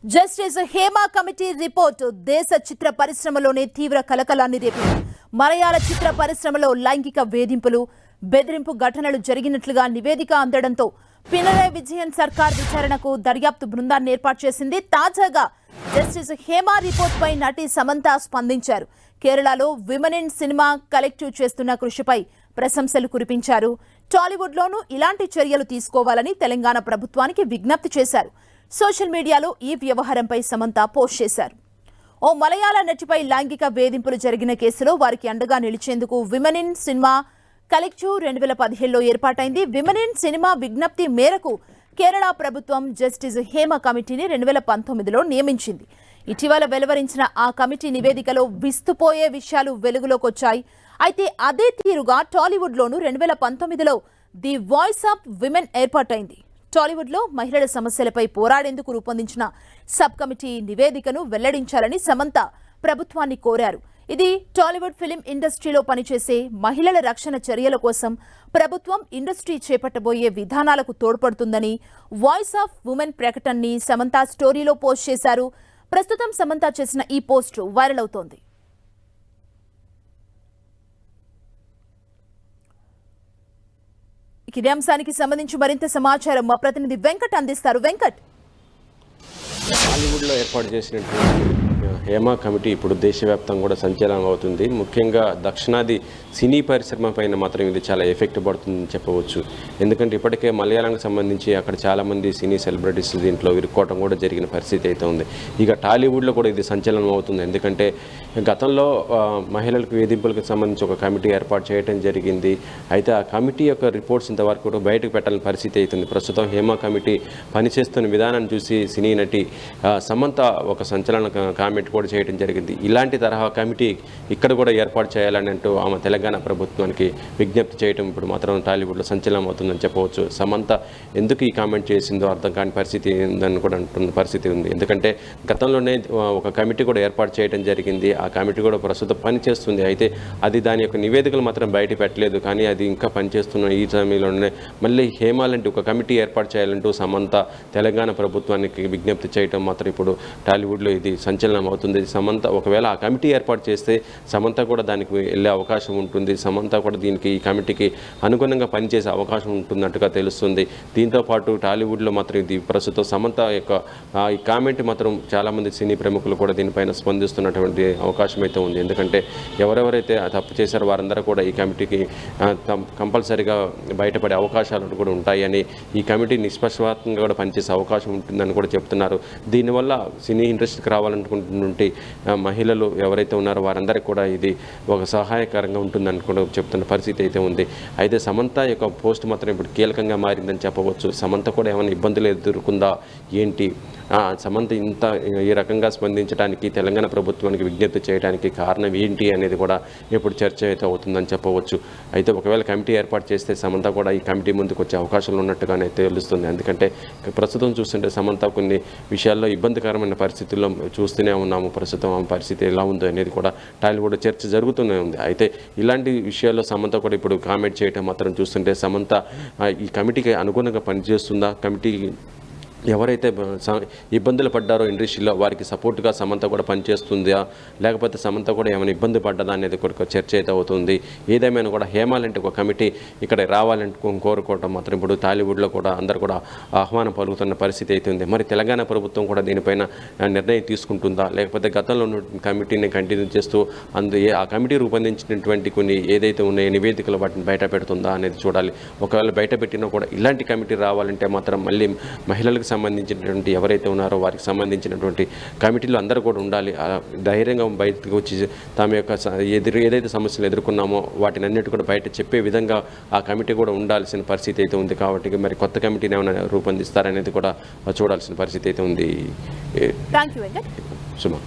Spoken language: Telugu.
జస్టిస్ హేమా కమిటీ రిపోర్టు దేశ చిత్ర పరిశ్రమలోనే తీవ్ర కలకలాన్ని రేపింది. మలయాళ చిత్ర పరిశ్రమలో లైంగిక వేధింపులు, బెదిరింపు ఘటనలు జరిగినట్లుగా నివేదిక అందడంతో పినరయ్ విజయన్ సర్కార్ విచారణకు దర్యాప్తు బృందాన్ని ఏర్పాటు చేసింది. తాజాగా జస్టిస్ హేమా రిపోర్టుపై నటి సమంత స్పందించారు. కేరళలో విమెన్ ఇన్ సినిమా కలెక్టివ్ చేస్తున్న కృషిపై ప్రశంసలు కురిపించారు. టాలీవుడ్లోనూ ఇలాంటి చర్యలు తీసుకోవాలని తెలంగాణ ప్రభుత్వానికి విజ్ఞప్తి చేశారు. సోషల్ మీడియాలో ఈ వ్యవహారంపై సమంత పోస్ట్ చేశారు. ఓ మలయాళ నటిపై లైంగిక వేధింపులు జరిగిన కేసులో వారికి అండగా నిలిచేందుకు విమెన్ ఇన్ సినిమా కలెక్టివ్ 2017లో ఏర్పాటైంది. విమెన్ ఇన్ సినిమా విజ్ఞప్తి మేరకు కేరళ ప్రభుత్వం జస్టిస్ హేమ కమిటీని 2019లో నియమించింది. ఇటీవల వెలువరించిన ఆ కమిటీ నివేదికలో విస్తుపోయే విషయాలు వెలుగులోకొచ్చాయి. అయితే అదే తీరుగా టాలీవుడ్లోనూ 2019లో ది వాయిస్ ఆఫ్ విమెన్ ఏర్పాటైంది. టాలీవుడ్లో మహిళల సమస్యలపై పోరాడేందుకు రూపొందించిన సబ్ కమిటీ నివేదికను వెల్లడించాలని సమంత ప్రభుత్వాన్ని కోరారు. ఇది టాలీవుడ్ ఫిలిం ఇండస్ట్రీలో పనిచేసే మహిళల రక్షణ చర్యల కోసం ప్రభుత్వం ఇండస్ట్రీ చేపట్టబోయే విధానాలకు తోడ్పడుతుందని వాయిస్ ఆఫ్ ఉమెన్ ప్రకటనని సమంత స్టోరీలో పోస్ట్ చేశారు. ప్రస్తుతం సమంత చేసిన ఈ పోస్టు వైరల్ అవుతోంది. ఇదే అంశానికి సంబంధించి మరింత సమాచారం మా ప్రతినిధి వెంకట్ అందిస్తారు. వెంకట్, టాలీవుడ్లో ఏర్పాటు చేసినటువంటి హేమా కమిటీ ఇప్పుడు దేశవ్యాప్తంగా కూడా సంచలనం అవుతుంది. ముఖ్యంగా దక్షిణాది సినీ పరిశ్రమ పైన మాత్రం ఇది చాలా ఎఫెక్ట్ పడుతుందని చెప్పవచ్చు. ఎందుకంటే ఇప్పటికే మలయాళానికి సంబంధించి అక్కడ చాలామంది సినీ సెలబ్రిటీస్ దీంట్లో ఇరుక్కోవడం కూడా జరిగిన పరిస్థితి అయితే ఉంది. ఇక టాలీవుడ్లో కూడా ఇది సంచలనం అవుతుంది. ఎందుకంటే గతంలో మహిళలకు వేధింపులకు సంబంధించి ఒక కమిటీ ఏర్పాటు చేయడం జరిగింది. అయితే ఆ కమిటీ యొక్క రిపోర్ట్స్ ఇంతవరకు కూడా బయటకు పెట్టాలని పరిస్థితి అవుతుంది. ప్రస్తుతం హేమా కమిటీ పనిచేస్తున్న విధానాన్ని చూసి సినీ నటి సమంత ఒక సంచలన కామెంట్ కూడా చేయడం జరిగింది. ఇలాంటి తరహా కమిటీ ఇక్కడ కూడా ఏర్పాటు చేయాలని అంటూ ఆమె తెలంగాణ ప్రభుత్వానికి విజ్ఞప్తి చేయడం ఇప్పుడు మాత్రం టాలీవుడ్లో సంచలనం అవుతుందని చెప్పవచ్చు. సమంత ఎందుకు ఈ కామెంట్ చేసిందో అర్థం కాని పరిస్థితి ఉందని కూడా అంటున్న పరిస్థితి ఉంది. ఎందుకంటే గతంలోనే ఒక కమిటీ కూడా ఏర్పాటు చేయడం జరిగింది. ఆ కమిటీ కూడా ప్రస్తుతం పనిచేస్తుంది. అయితే అది దాని యొక్క నివేదికలు మాత్రం బయట పెట్టలేదు. కానీ అది ఇంకా పనిచేస్తున్న ఈ సమయంలోనే మళ్ళీ హేమా లాంటి ఒక కమిటీ ఏర్పాటు చేయాలంటూ సమంత తెలంగాణ ప్రభుత్వానికి విజ్ఞప్తి చేయడం మాత్రం ఇప్పుడు టాలీవుడ్లో ఇది సంచలనం అవుతుంది. సమంత ఒకవేళ ఆ కమిటీ ఏర్పాటు చేస్తే సమంత కూడా దానికి వెళ్ళే అవకాశం ఉంటుంది. సమంత కూడా దీనికి ఈ కమిటీకి అనుగుణంగా పనిచేసే అవకాశం ఉంటున్నట్టుగా తెలుస్తుంది. దీంతో పాటు టాలీవుడ్లో మాత్రం ఇది ప్రస్తుతం సమంత యొక్క ఈ కామెంట్ మాత్రం చాలామంది సినీ ప్రముఖులు కూడా దీనిపైన స్పందిస్తున్నటువంటి అవకాశం అయితే ఉంది. ఎందుకంటే ఎవరెవరైతే తప్పు చేశారో వారందరూ కూడా ఈ కమిటీకి కంపల్సరీగా బయటపడే అవకాశాలు కూడా ఉంటాయని, ఈ కమిటీ నిష్పక్షపాతంగా కూడా పనిచేసే అవకాశం ఉంటుందని కూడా చెప్తున్నారు. దీనివల్ల సినీ ఇండస్ట్రీకి రావాలనుకుంటుంటే మహిళలు ఎవరైతే ఉన్నారో వారందరికీ కూడా ఇది ఒక సహాయకరంగా ఉంటుందని కూడా చెప్తున్న పరిస్థితి అయితే ఉంది. అయితే సమంత యొక్క పోస్ట్ మాత్రం ఇప్పుడు కీలకంగా మారిందని చెప్పవచ్చు. సమంత కూడా ఏమైనా ఇబ్బందులు ఎదుర్కొందా ఏంటి, సమంత ఇంత ఈ రకంగా స్పందించడానికి తెలంగాణ ప్రభుత్వానికి విజ్ఞప్తి చేయడానికి కారణం ఏంటి అనేది కూడా ఇప్పుడు చర్చ అయితే అవుతుందని చెప్పవచ్చు. అయితే ఒకవేళ కమిటీ ఏర్పాటు చేస్తే సమంత కూడా ఈ కమిటీ ముందుకు వచ్చే అవకాశాలు ఉన్నట్టుగానే తెలుస్తుంది. ఎందుకంటే ప్రస్తుతం చూస్తుంటే సమంత కొన్ని విషయాల్లో ఇబ్బందికరమైన పరిస్థితుల్లో చూస్తూనే ఉన్నాము. ప్రస్తుతం ఆమె పరిస్థితి ఎలా ఉందో అనేది కూడా టాలీవుడ్ చర్చ జరుగుతూనే ఉంది. అయితే ఇలాంటి విషయాల్లో సమంత కూడా ఇప్పుడు కామెంట్ చేయడం మాత్రం చూస్తుంటే సమంత ఈ కమిటీకి అనుగుణంగా పనిచేస్తుందా, కమిటీ ఎవరైతే ఇబ్బందులు పడ్డారో ఇండస్ట్రీలో వారికి సపోర్ట్గా సమంత కూడా పనిచేస్తుందా, లేకపోతే సమంత కూడా ఏమైనా ఇబ్బంది పడ్డదా అనేది కూడా చర్చ అయితే అవుతుంది. ఏదేమైనా కూడా హేమా లాంటి ఒక కమిటీ ఇక్కడ రావాలంటే కోరుకోవడం మాత్రం ఇప్పుడు టాలీవుడ్లో కూడా అందరూ కూడా ఆహ్వానం పలుకుతున్న పరిస్థితి అయితే ఉంది. మరి తెలంగాణ ప్రభుత్వం కూడా దీనిపైన నిర్ణయం తీసుకుంటుందా, లేకపోతే గతంలో ఉన్న కమిటీని కంటిన్యూ చేస్తూ ఆ కమిటీ రూపొందించినటువంటి కొన్ని ఏదైతే ఉన్నాయో నివేదికలు వాటిని బయట పెడుతుందా అనేది చూడాలి. ఒకవేళ బయట పెట్టినా కూడా ఇలాంటి కమిటీ రావాలంటే మాత్రం మళ్ళీ మహిళలకు సంబంధించినటువంటి ఎవరైతే ఉన్నారో వారికి సంబంధించినటువంటి కమిటీలు అందరూ కూడా ఉండాలి. ధైర్యంగా బయటకు వచ్చి తమ యొక్క ఏదైతే సమస్యలు ఎదుర్కొన్నామో వాటిని అన్నిటి కూడా బయట చెప్పే విధంగా ఆ కమిటీ కూడా ఉండాల్సిన పరిస్థితి అయితే ఉంది. కాబట్టి మరి కొత్త కమిటీని ఏమైనా రూపొందిస్తారనేది కూడా చూడాల్సిన పరిస్థితి అయితే ఉంది. థాంక్యూ వెంకట్. సుమా.